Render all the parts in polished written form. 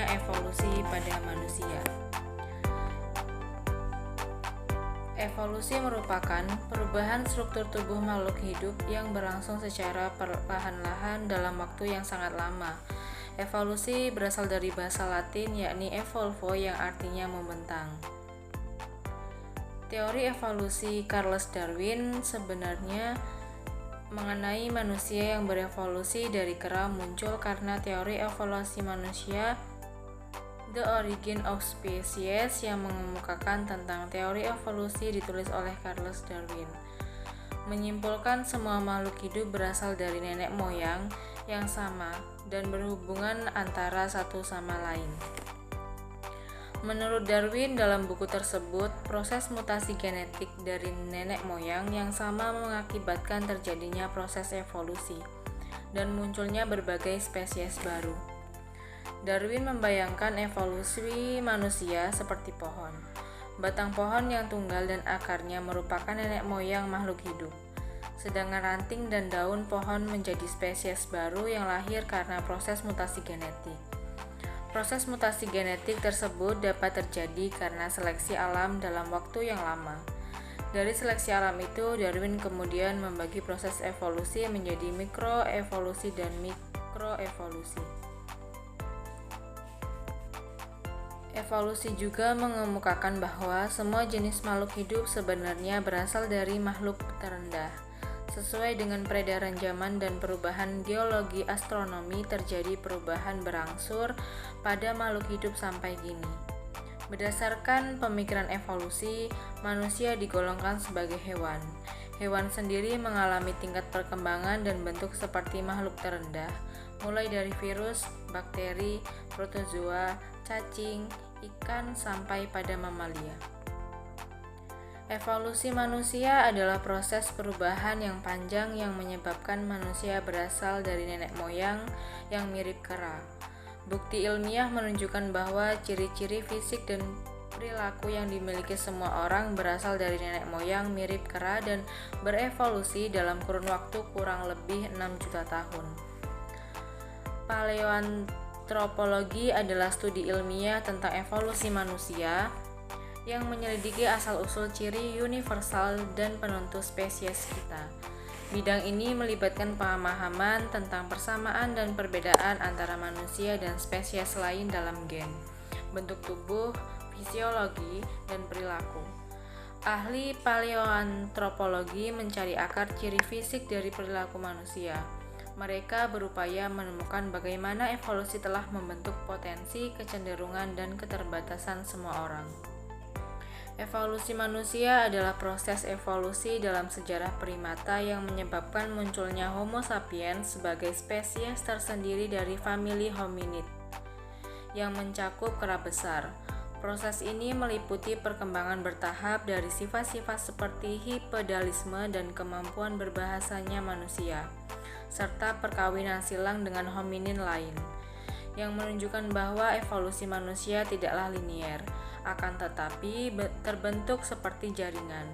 terjadinya evolusi pada manusia. Evolusi merupakan perubahan struktur tubuh makhluk hidup yang berlangsung secara perlahan-lahan dalam waktu yang sangat lama. Evolusi berasal dari bahasa Latin yakni evolvo yang artinya membentang. Teori evolusi Charles Darwin sebenarnya mengenai manusia yang berevolusi dari kera muncul karena teori evolusi manusia The Origin of Species yang mengemukakan tentang teori evolusi ditulis oleh Charles Darwin. Menyimpulkan semua makhluk hidup berasal dari nenek moyang yang sama dan berhubungan antara satu sama lain. Menurut Darwin, dalam buku tersebut, proses mutasi genetik dari nenek moyang yang sama mengakibatkan terjadinya proses evolusi dan munculnya berbagai spesies baru. Darwin membayangkan evolusi manusia seperti pohon. Batang pohon yang tunggal dan akarnya merupakan nenek moyang makhluk hidup. Sedangkan ranting dan daun pohon menjadi spesies baru yang lahir karena proses mutasi genetik. Proses mutasi genetik tersebut dapat terjadi karena seleksi alam dalam waktu yang lama. Dari seleksi alam itu, Darwin kemudian membagi proses evolusi menjadi mikroevolusi dan makroevolusi. Evolusi juga mengemukakan bahwa semua jenis makhluk hidup sebenarnya berasal dari makhluk terendah. Sesuai dengan peredaran zaman dan perubahan geologi astronomi, terjadi perubahan berangsur pada makhluk hidup sampai kini. Berdasarkan pemikiran evolusi, manusia digolongkan sebagai hewan. Hewan sendiri mengalami tingkat perkembangan dan bentuk seperti makhluk terendah, mulai dari virus, bakteri, protozoa, cacing, ikan, sampai pada mamalia. Evolusi manusia adalah proses perubahan yang panjang yang menyebabkan manusia berasal dari nenek moyang yang mirip kera. Bukti ilmiah menunjukkan bahwa ciri-ciri fisik dan perilaku yang dimiliki semua orang berasal dari nenek moyang mirip kera dan berevolusi dalam kurun waktu kurang lebih 6 juta tahun. Paleoantropologi adalah studi ilmiah tentang evolusi manusia yang menyelidiki asal-usul ciri universal dan penentu spesies kita. Bidang ini melibatkan pemahaman tentang persamaan dan perbedaan antara manusia dan spesies lain dalam gen, bentuk tubuh, fisiologi, dan perilaku. Ahli paleoantropologi mencari akar ciri fisik dari perilaku manusia. Mereka berupaya menemukan bagaimana evolusi telah membentuk potensi, kecenderungan, dan keterbatasan semua orang. Evolusi manusia adalah proses evolusi dalam sejarah primata yang menyebabkan munculnya Homo sapiens sebagai spesies tersendiri dari famili hominid yang mencakup kera besar. Proses ini meliputi perkembangan bertahap dari sifat-sifat seperti hipedalisme dan kemampuan berbahasanya manusia, serta perkawinan silang dengan hominin lain, yang menunjukkan bahwa evolusi manusia tidaklah linier, akan tetapi terbentuk seperti jaringan.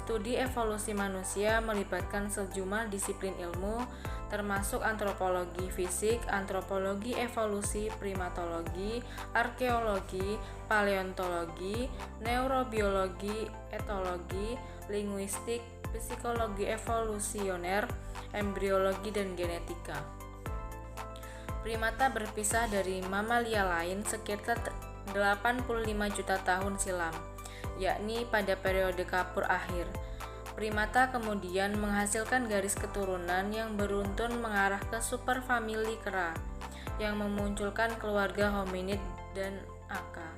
Studi evolusi manusia melibatkan sejumlah disiplin ilmu, termasuk antropologi fisik, antropologi evolusi, primatologi, arkeologi, paleontologi, neurobiologi, etologi, linguistik, psikologi evolusioner, embriologi, dan genetika. Primata berpisah dari mamalia lain sekitar 85 juta tahun silam, yakni pada periode Kapur akhir. Primata kemudian menghasilkan garis keturunan yang beruntun mengarah ke superfamili kera, yang memunculkan keluarga hominid dan aka,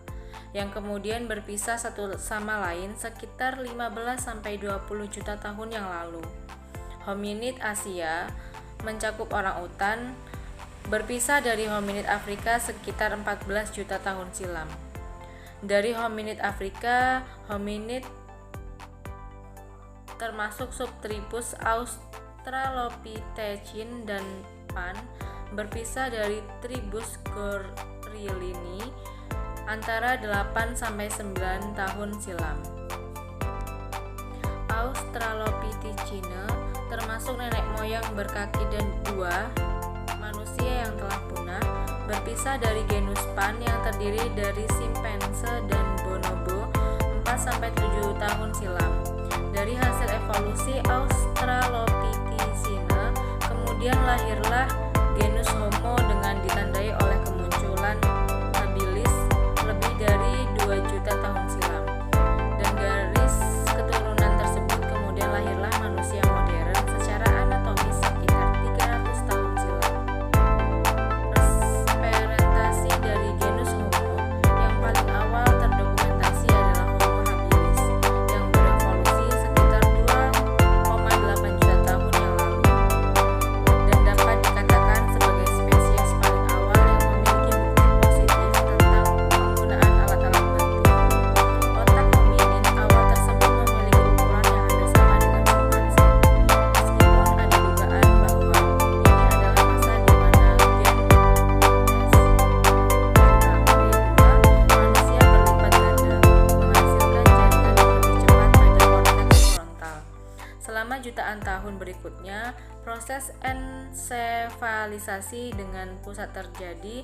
yang kemudian berpisah satu sama lain sekitar 15-20 juta tahun yang lalu. Hominid Asia mencakup orang utan, berpisah dari hominid Afrika sekitar 14 juta tahun silam. Dari hominid Afrika, hominid termasuk subtribus Australopithecine dan Pan berpisah dari tribus Corylini antara 8-9 tahun silam. Australopithecine termasuk nenek moyang berkaki dan dua manusia yang telah punah, berpisah dari genus Pan yang terdiri dari simpanse dan bonobo 4-7 tahun silam. Dari hasil evolusi Australopithecine, kemudian lahirlah genus Homo dengan ditandai oleh kemunculan habilis lebih dari 2 juta tahun silam. Dan garis keturunan tersebut kemudian lahirlah manusia modern secara anatomis sekitar 300 tahun silam. Representasi dari genus Homo yang paling awal terdokumentasi adalah Homo habilis yang berevolusi sekitar 2,8 juta tahun yang lalu dan dapat dikatakan sebagai spesies paling awal yang memiliki bukti positif tentang penggunaan alat-alat bantu. Otak hominin awal tersebut memiliki ukuran yang hampir sama dengan simpanse, meskipun ada dugaan bahwa ini adalah masa di mana gen manusia berlipat ganda, menghasilkan jaringan yang lebih cepat pada korteks frontal. Selama jutaan tahun berikutnya, proses ensefalisasi dengan pusat terjadi,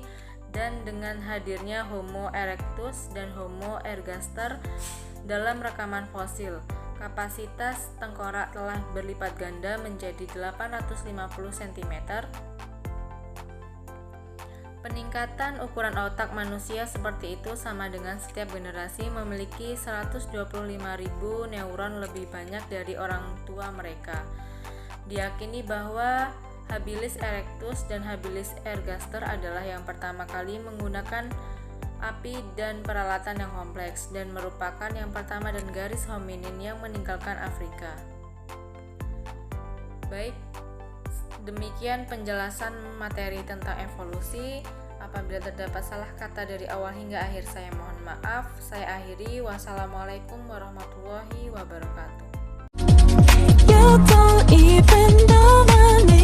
dan dengan hadirnya Homo erectus dan Homo ergaster dalam rekaman fosil, kapasitas tengkorak telah berlipat ganda menjadi 850 cm. Peningkatan ukuran otak manusia seperti itu sama dengan setiap generasi memiliki 125.000 neuron lebih banyak dari orang tua mereka. Diyakini bahwa Habilis erectus dan Habilis ergaster adalah yang pertama kali menggunakan api dan peralatan yang kompleks dan merupakan yang pertama dan garis hominin yang meninggalkan Afrika. Baik, demikian penjelasan materi tentang evolusi. Apabila terdapat salah kata dari awal hingga akhir, saya mohon maaf. Saya akhiri. Wassalamualaikum warahmatullahi wabarakatuh. You don't even know my name.